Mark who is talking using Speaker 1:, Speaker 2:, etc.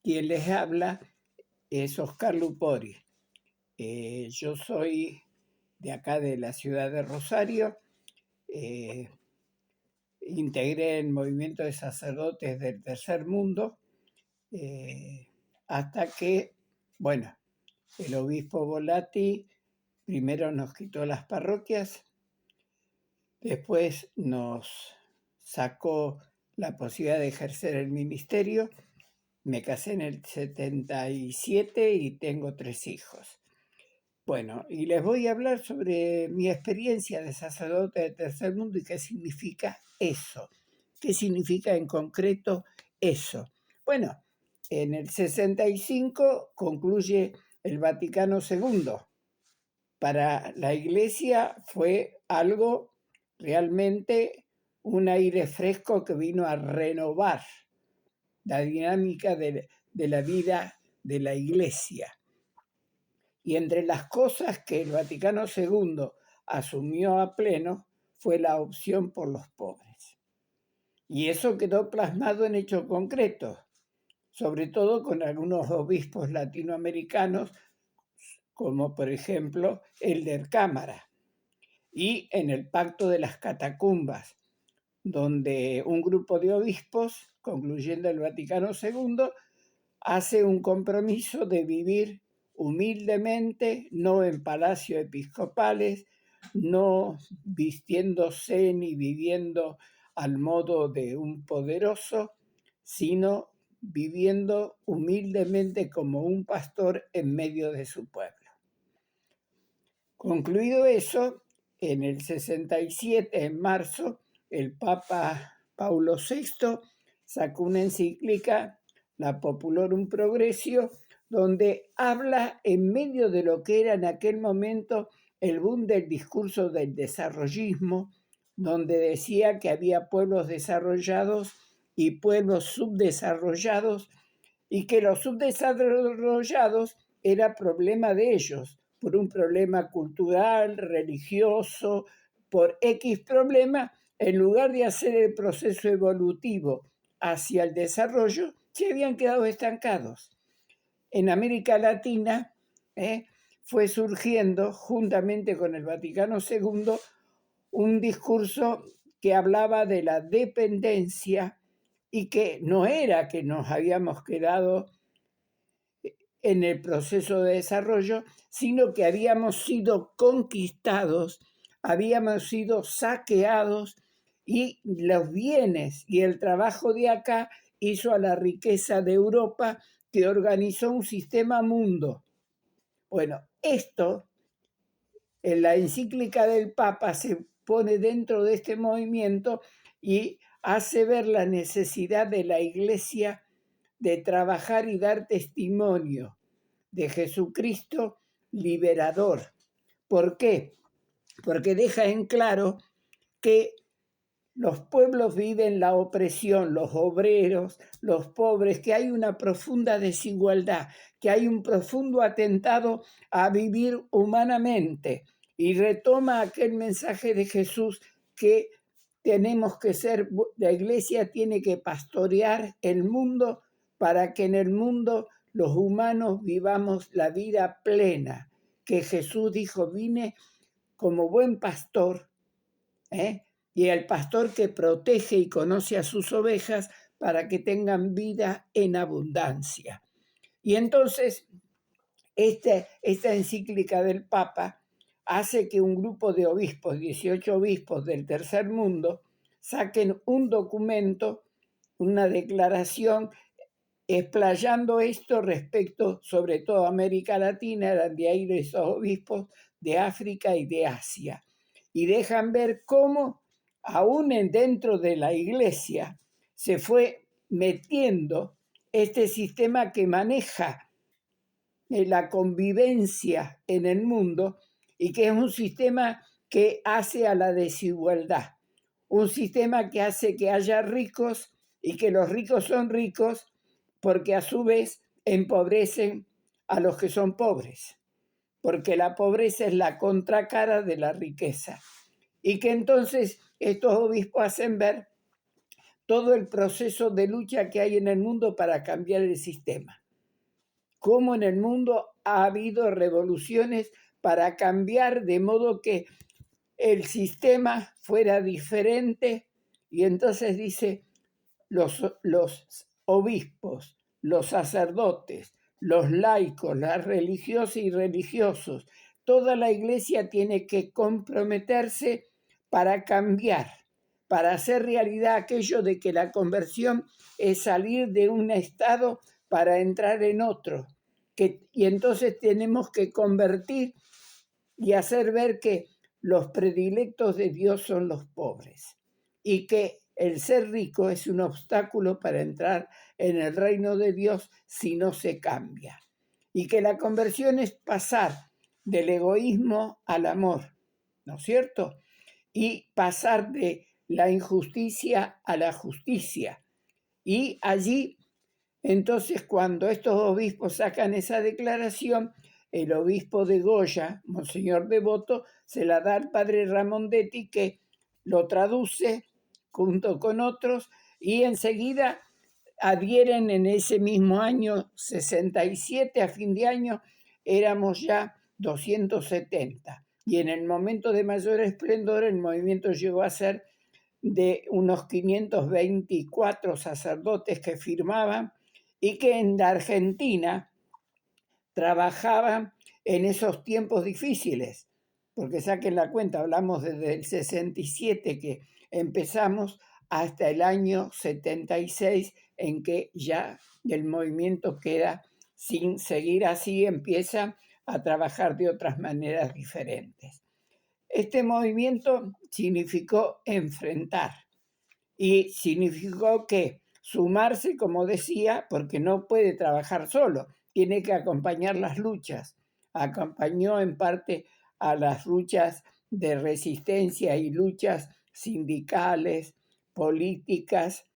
Speaker 1: Quien les habla es Oscar Lupori. Yo soy de acá de la ciudad de Rosario. Eh, Integré el movimiento de sacerdotes del Tercer Mundo hasta que, bueno, el obispo Volati primero nos quitó las parroquias, después nos sacó la posibilidad de ejercer el ministerio. Me casé en el 77 y tengo 3 hijos. Bueno, y les voy a hablar sobre mi experiencia de sacerdote de Tercer Mundo y qué significa eso. ¿Qué significa en concreto eso? Bueno, en el 65 concluye el Vaticano II. Para la Iglesia fue algo realmente un aire fresco que vino a renovar la dinámica de la vida de la Iglesia. Y entre las cosas que el Vaticano II asumió a pleno fue la opción por los pobres. Y eso quedó plasmado en hechos concretos, sobre todo con algunos obispos latinoamericanos, como por ejemplo Elder Cámara, y en el Pacto de las Catacumbas, donde un grupo de obispos, concluyendo el Vaticano II, hace un compromiso de vivir humildemente, no en palacios episcopales, no vistiéndose ni viviendo al modo de un poderoso, sino viviendo humildemente como un pastor en medio de su pueblo. Concluido eso, en el 67, en marzo, el Papa Paulo VI sacó una encíclica, la Populorum Progressio, donde habla en medio de lo que era en aquel momento el boom del discurso del desarrollismo, donde decía que había pueblos desarrollados y pueblos subdesarrollados, y que los subdesarrollados era problema de ellos, por un problema cultural, religioso, por X problema, en lugar de hacer el proceso evolutivo hacia el desarrollo, se habían quedado estancados. En América Latina fue surgiendo, juntamente con el Vaticano II, un discurso que hablaba de la dependencia y que no era que nos habíamos quedado en el proceso de desarrollo, sino que habíamos sido conquistados, habíamos sido saqueados y los bienes y el trabajo de acá hizo a la riqueza de Europa, que organizó un sistema mundo. Bueno, esto en la encíclica del Papa se pone dentro de este movimiento y hace ver la necesidad de la Iglesia de trabajar y dar testimonio de Jesucristo liberador. ¿Por qué? Porque deja en claro que los pueblos viven la opresión, los obreros, los pobres, que hay una profunda desigualdad, que hay un profundo atentado a vivir humanamente. Y retoma aquel mensaje de Jesús que tenemos que ser, la Iglesia tiene que pastorear el mundo para que en el mundo los humanos vivamos la vida plena, que Jesús dijo, vine como buen pastor, y el pastor que protege y conoce a sus ovejas para que tengan vida en abundancia. Y entonces, esta encíclica del Papa hace que un grupo de obispos, 18 obispos del Tercer Mundo, saquen un documento, una declaración, explayando esto respecto, sobre todo a América Latina, eran de ahí de esos obispos, de África y de Asia. Y dejan ver cómo, aún dentro de la Iglesia, se fue metiendo este sistema que maneja la convivencia en el mundo y que es un sistema que hace a la desigualdad, un sistema que hace que haya ricos y que los ricos son ricos porque a su vez empobrecen a los que son pobres, porque la pobreza es la contracara de la riqueza. Y que entonces estos obispos hacen ver todo el proceso de lucha que hay en el mundo para cambiar el sistema. Cómo en el mundo ha habido revoluciones para cambiar de modo que el sistema fuera diferente, y entonces dice, los obispos, los sacerdotes, los laicos, las religiosas y religiosos, toda la iglesia tiene que comprometerse para cambiar, para hacer realidad aquello de que la conversión es salir de un estado para entrar en otro. Y entonces tenemos que convertir y hacer ver que los predilectos de Dios son los pobres y que el ser rico es un obstáculo para entrar en el reino de Dios si no se cambia. Y que la conversión es pasar del egoísmo al amor, ¿no es cierto? Y pasar de la injusticia a la justicia. Y allí, entonces, cuando estos obispos sacan esa declaración, el obispo de Goya, Monseñor Devoto, se la da al padre Ramondetti, que lo traduce junto con otros, y enseguida adhieren en ese mismo año 67, a fin de año, éramos ya 270. Y en el momento de mayor esplendor, el movimiento llegó a ser de unos 524 sacerdotes que firmaban y que en la Argentina trabajaban en esos tiempos difíciles, porque saquen la cuenta, hablamos desde el 67 que empezamos hasta el año 76 en que ya el movimiento queda sin seguir así, empieza a trabajar de otras maneras diferentes. Este movimiento significó enfrentar y significó que sumarse, como decía, porque no puede trabajar solo, tiene que acompañar las luchas. Acompañó en parte a las luchas de resistencia y luchas sindicales, políticas,